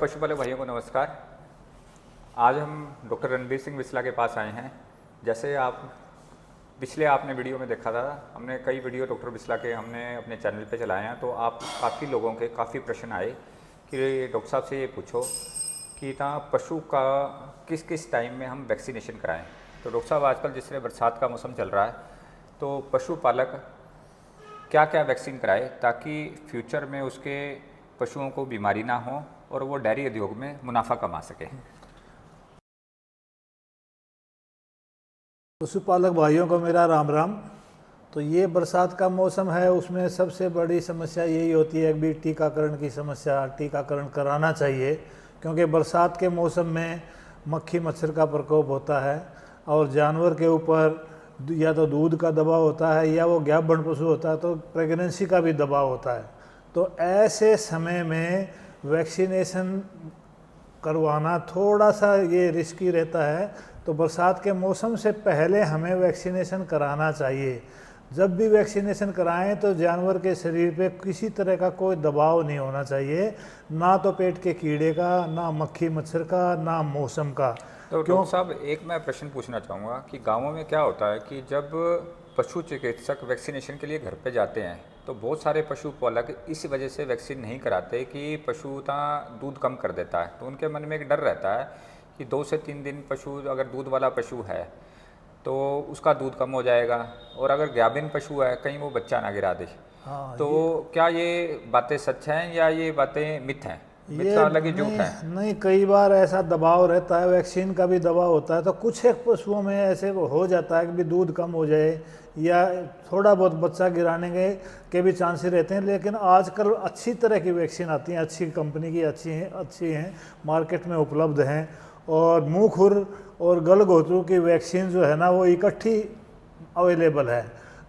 पशुपालक भाइयों को नमस्कार। आज हम डॉक्टर रणबीर सिंह बिस्ला के पास आए हैं। जैसे आपने वीडियो में देखा था, हमने कई वीडियो डॉक्टर बिस्ला के हमने अपने चैनल पे चलाए हैं। तो आप काफ़ी लोगों के काफ़ी प्रश्न आए कि डॉक्टर साहब से ये पूछो कि पशु का किस किस टाइम में हम वैक्सीनेशन कराएं। तो डॉक्टर साहब, आजकल जिस तरह बरसात का मौसम चल रहा है, तो पशुपालक क्या क्या वैक्सीन कराए ताकि फ्यूचर में उसके पशुओं को बीमारी ना हो और वो डेयरी उद्योग में मुनाफा कमा सके। पशुपालक भाइयों को मेरा राम राम। तो ये बरसात का मौसम है, उसमें सबसे बड़ी समस्या यही होती है कि टीकाकरण की समस्या, टीकाकरण कराना चाहिए। क्योंकि बरसात के मौसम में मक्खी मच्छर का प्रकोप होता है और जानवर के ऊपर या तो दूध का दबाव होता है या वो गाभिन पशु होता है तो प्रेगनेंसी का भी दबाव होता है। तो ऐसे समय में वैक्सीनेशन करवाना थोड़ा सा ये रिस्की रहता है। तो बरसात के मौसम से पहले हमें वैक्सीनेशन कराना चाहिए। जब भी वैक्सीनेशन कराएं तो जानवर के शरीर पे किसी तरह का कोई दबाव नहीं होना चाहिए, ना तो पेट के कीड़े का, ना मक्खी मच्छर का, ना मौसम का। तो डॉक्टर साहब, एक मैं प्रश्न पूछना चाहूँगा कि गाँवों में क्या होता है कि जब पशु चिकित्सक वैक्सीनेशन के लिए घर पे जाते हैं तो बहुत सारे पशुपालक इस वजह से वैक्सीन नहीं कराते कि पशु दूध कम कर देता है। तो उनके मन में एक डर रहता है कि 2 से 3 दिन पशु, अगर दूध वाला पशु है तो उसका दूध कम हो जाएगा, और अगर गाभिन पशु है कहीं वो बच्चा ना गिरा दे। तो क्या ये बातें सच हैं या ये बातें मिथ हैं? मिथ का अलग ही झूठ है। नहीं, कई बार ऐसा दबाव रहता है, वैक्सीन का भी दबाव होता है। तो कुछ एक पशुओं में ऐसे हो जाता है कि भी दूध कम हो जाए या थोड़ा बहुत बच्चा गिराने के भी चांसेस रहते हैं। लेकिन आजकल अच्छी तरह की वैक्सीन आती हैं, अच्छी कंपनी की अच्छी हैं, मार्केट में उपलब्ध हैं। और मुँह खुर और गलघोटू की वैक्सीन जो है ना, वो इकट्ठी अवेलेबल है।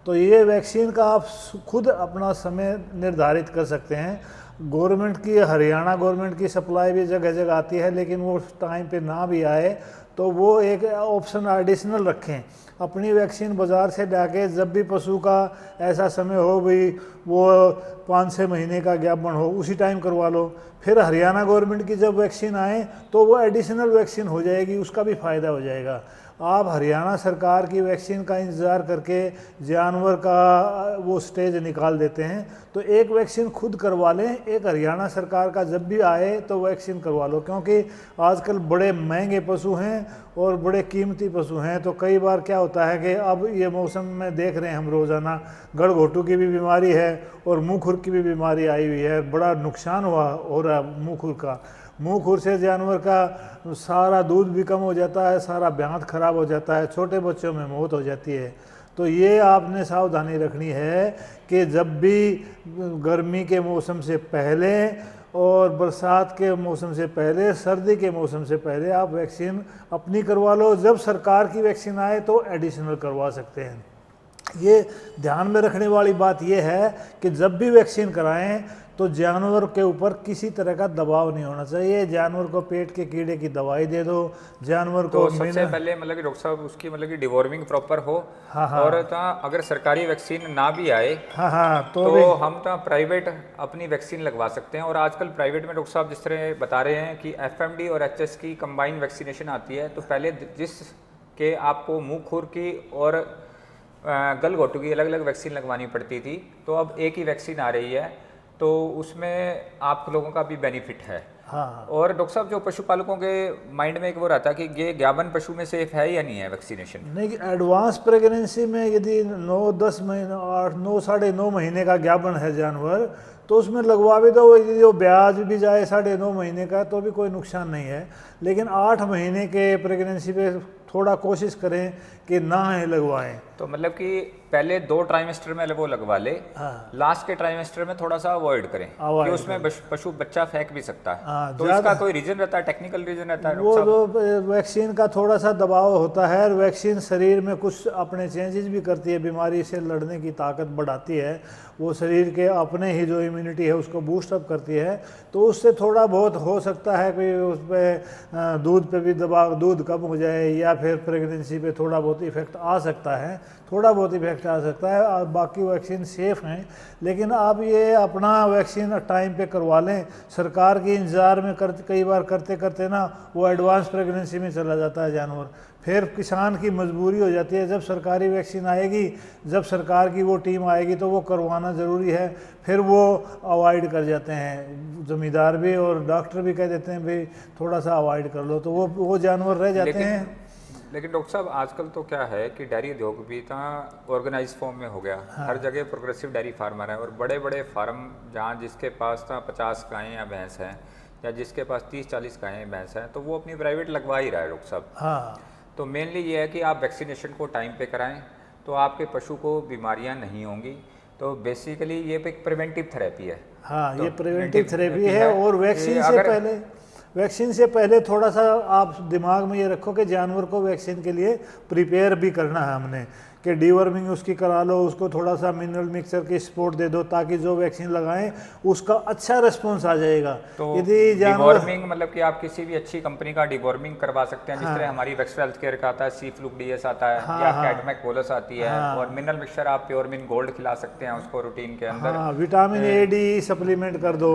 तो ये वैक्सीन का आप खुद अपना समय निर्धारित कर सकते हैं। गवर्नमेंट की, हरियाणा गवर्नमेंट की सप्लाई भी जगह जगह आती है, लेकिन वो टाइम पे ना भी आए तो वो एक ऑप्शन एडिशनल रखें। अपनी वैक्सीन बाज़ार से लाके जब भी पशु का ऐसा समय हो भाई, वो 5-6 महीने का गाभिन हो, उसी टाइम करवा लो। फिर हरियाणा गवर्नमेंट की जब वैक्सीन आए तो वो एडिशनल वैक्सीन हो जाएगी, उसका भी फ़ायदा हो जाएगा। आप हरियाणा सरकार की वैक्सीन का इंतज़ार करके जानवर का वो स्टेज निकाल देते हैं। तो एक वैक्सीन खुद करवा लें, एक हरियाणा सरकार का जब भी आए तो वैक्सीन करवा लो। क्योंकि आजकल बड़े महंगे पशु हैं और बड़े कीमती पशु हैं। तो कई बार क्या होता है कि अब ये मौसम में देख रहे हैं हम रोज़ाना, गलघोटू की भी बीमारी है और मुँह खुर की भी बीमारी आई हुई है। बड़ा नुकसान हो रहा है मुँह खुर का। मुँह खुर से जानवर का सारा दूध भी कम हो जाता है, सारा ब्यांत खराब हो जाता है, छोटे बच्चों में मौत हो जाती है। तो ये आपने सावधानी रखनी है कि जब भी गर्मी के मौसम से पहले और बरसात के मौसम से पहले, सर्दी के मौसम से पहले आप वैक्सीन अपनी करवा लो। जब सरकार की वैक्सीन आए तो एडिशनल करवा सकते हैं। ये ध्यान में रखने वाली बात यह है कि जब भी वैक्सीन कराएं तो जानवर के ऊपर किसी तरह का दबाव नहीं होना चाहिए। जानवर को पेट के कीड़े की दवाई दे दो, जानवर को सबसे पहले मतलब कि डॉक्टर साहब उसकी मतलब कि डिवॉर्मिंग प्रॉपर हो। हाँ। और अगर सरकारी वैक्सीन ना भी आए तो हम प्राइवेट अपनी वैक्सीन लगवा सकते हैं। और आजकल प्राइवेट में डॉक्टर साहब जिस तरह बता रहे हैं कि FMD और HS की कंबाइन वैक्सीनेशन आती है। तो पहले जिस के आपको मुँह खुर की और गलघोटू की अलग अलग वैक्सीन लगवानी पड़ती थी, तो अब एक ही वैक्सीन आ रही है, तो उसमें आप लोगों का भी बेनिफिट है। हाँ। और डॉक्टर साहब, जो पशुपालकों के माइंड में एक वो रहता है कि ये गाभिन पशु में सेफ है या नहीं है वैक्सीनेशन? नहीं, एडवांस प्रेगनेंसी में यदि 9-10 महीने और 9 साढ़े 9 महीने का गाभिन है जानवर, तो उसमें लगवा भी दो। यदि वो ब्याज भी जाए 9.5 महीने का तो भी कोई नुकसान नहीं है। लेकिन 8 महीने के प्रेगनेंसी पे थोड़ा कोशिश करें कि ना ही लगवाएं। तो मतलब कि पहले 2 ट्राइमेस्टर में वो लगवा ले। हाँ। लास्ट के ट्राइमेस्टर में थोड़ा सा अवॉइड करें कि उसमें पशु बच्चा फेंक भी सकता है। हाँ, तो इसका कोई रीजन रहता है, टेक्निकल रीजन रहता है? वो जो वैक्सीन का थोड़ा सा दबाव होता है और वैक्सीन शरीर में कुछ अपने चेंजेस भी करती है, बीमारी से लड़ने की ताकत बढ़ाती है। वो शरीर के अपने ही जो इम्यूनिटी है उसको बूस्ट अप करती है। तो उससे थोड़ा बहुत हो सकता है कि उस पर दूध पे भी दबाव, दूध कम हो जाए या फिर प्रेगनेंसी पे थोड़ा बहुत इफेक्ट आ सकता है, थोड़ा बहुत इफेक्ट आ सकता है। बाकी वैक्सीन सेफ़ हैं, लेकिन आप ये अपना वैक्सीन टाइम पे करवा लें। सरकार की इंतज़ार में कई बार करते करते ना वो एडवांस प्रेगनेंसी में चला जाता है जानवर, फिर किसान की मजबूरी हो जाती है। जब सरकारी वैक्सीन आएगी, जब सरकार की वो टीम आएगी तो वो करवाना ज़रूरी है, फिर वो अवॉइड कर जाते हैं। ज़मींदार भी और डॉक्टर भी कह देते हैं भाई थोड़ा सा अवॉइड कर लो, तो वो जानवर रह जाते हैं। लेकिन डॉक्टर साहब आजकल तो क्या है कि डेयरी उद्योग भी इतना ऑर्गेनाइज फॉर्म में हो गया। हर जगह प्रोग्रेसिव डेयरी फार्मर है, और बड़े बड़े फार्म जहाँ जिसके पास 50 गायें या भैंस हैं, या जिसके पास 30-40 गायें भैंस हैं, तो वो अपनी प्राइवेट लगवा ही रहा है डॉक्टर साहब। हाँ, तो मेनली ये है कि आप वैक्सीनेशन को टाइम पे कराएं, तो आपके पशु को बीमारियां नहीं होंगी। तो बेसिकली ये एक प्रिवेंटिव थेरेपी है। हाँ, तो ये प्रिवेंटिव थेरेपी है। और अगर वैक्सीन से पहले थोड़ा सा आप दिमाग में ये रखो कि जानवर को वैक्सीन के लिए प्रिपेयर भी करना है हमने, कि डीवर्मिंग उसकी करा लो, उसको थोड़ा सा मिनरल मिक्सचर की सपोर्ट दे दो, ताकि जो वैक्सीन लगाएं उसका अच्छा रिस्पॉन्स आ जाएगा। तो यदि जानवर डिवॉर्मिंग मतलब कि आप किसी भी अच्छी कंपनी का डिवॉर्मिंग करवा सकते हैं, जिस तरह हमारी वेक्सर हेल्थ केयर का आता है, सी फ्लूक डीएस आता है, या कैडमैक बोलस आती है, और मिनरल मिक्सचर आप प्योरमिन गोल्ड खिला सकते हैं उसको रूटीन के अंदर। हाँ, विटामिन ए डी सप्लीमेंट कर दो।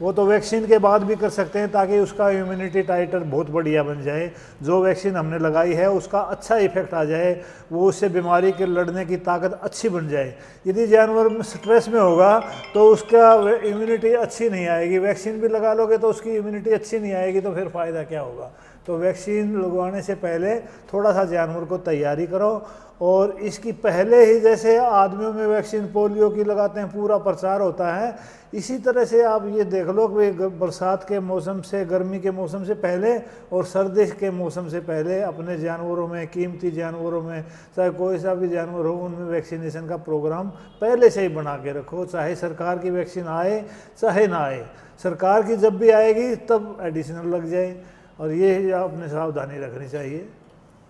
वो तो वैक्सीन के बाद भी कर सकते हैं, ताकि उसका इम्यूनिटी टाइटर बहुत बढ़िया बन जाए। जो वैक्सीन हमने लगाई है उसका अच्छा इफेक्ट आ जाए, वो उससे बीमारी के लड़ने की ताकत अच्छी बन जाए। यदि जानवर स्ट्रेस में होगा तो उसका इम्यूनिटी अच्छी नहीं आएगी। वैक्सीन भी लगा लोगे तो उसकी इम्यूनिटी अच्छी नहीं आएगी, तो फिर फ़ायदा क्या होगा। तो वैक्सीन लगवाने से पहले थोड़ा सा जानवर को तैयारी करो, और इसकी पहले ही जैसे आदमियों में वैक्सीन पोलियो की लगाते हैं, पूरा प्रचार होता है, इसी तरह से आप ये देख लो कि बरसात के मौसम से, गर्मी के मौसम से पहले और सर्दी के मौसम से पहले अपने जानवरों में, कीमती जानवरों में, चाहे कोई सा भी जानवर हो, उनमें वैक्सीनेशन का प्रोग्राम पहले से ही बना के रखो। चाहे सरकार की वैक्सीन आए चाहे ना आए, सरकार की जब भी आएगी तब एडिशनल लग जाए, और ये आपने सावधानी रखनी चाहिए।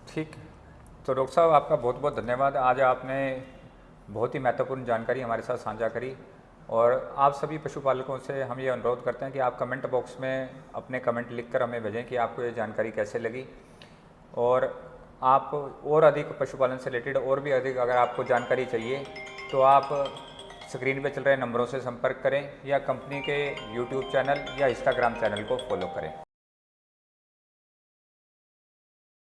ठीक, तो डॉक्टर साहब आपका बहुत बहुत धन्यवाद। आज आपने बहुत ही महत्वपूर्ण जानकारी हमारे साथ साझा करी, और आप सभी पशुपालकों से हम ये अनुरोध करते हैं कि आप कमेंट बॉक्स में अपने कमेंट लिखकर हमें भेजें कि आपको ये जानकारी कैसे लगी, और आप और अधिक पशुपालन से रिलेटेड और भी अधिक अगर आपको जानकारी चाहिए तो आप स्क्रीन पे चल रहे नंबरों से संपर्क करें, या कंपनी के यूट्यूब चैनल या इंस्टाग्राम चैनल को फॉलो करें।